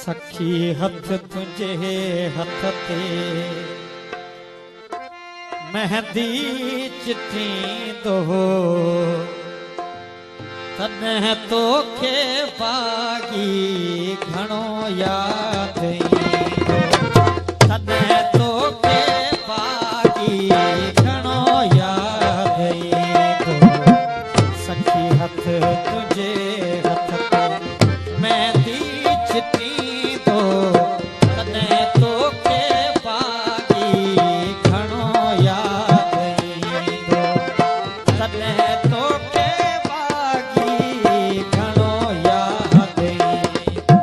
सखी हथ तुझे हथ ते मेहंदी चिट्ठी दो तने तो के बागी घणो याद ईंदो तने तो के बागी घणो याद ईंदो सखी हथ तुझे हथ ते मेहंदी चिट्ठी दो तने तो के बागी घणो याद ईंदो तने तो के बागी घणो याद ईंदो।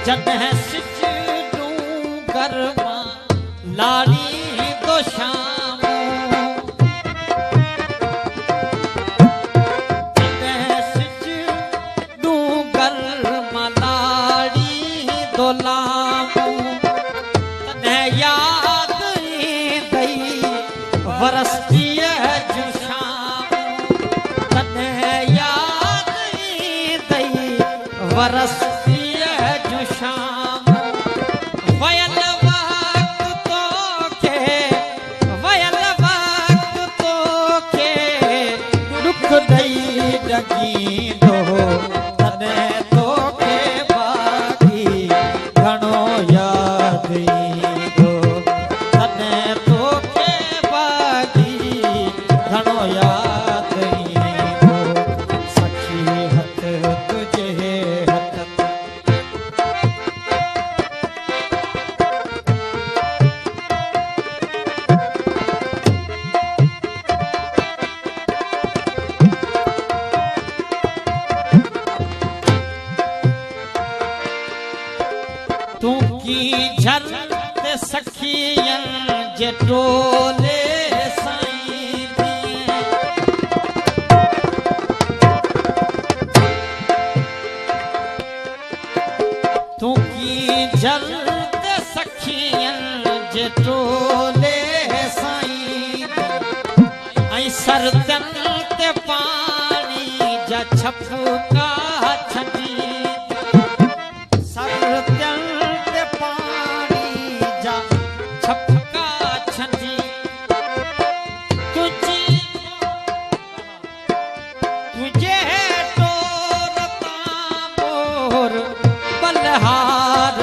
जॾहिं सिजू गरमा लाड़ी तो शाम जॾहिं सिजू गरमा लाड़ी तो लाम तॾहिं याद ईंदई वरसतीअ जूं शाम तॾहिं याद ईंदई वरसतीअ जूं शाम वयल वक्त तोखे दुख ॾई ॾकींदो तॾहिं तोखे बागी घणो याद ईंदो तॾहिं तोखे बागी घणो याद ईंदो सखी हथ तुझे हथ ते तू की झर ते सखियन जे टोले साईं दिए तू की झर ते सखियन जे टोले साईं ऐं सरदन ते पानी जा छपका छॾी सरदन ते पानी जा छपका छॾी तुझे टोर तां मोर बलहार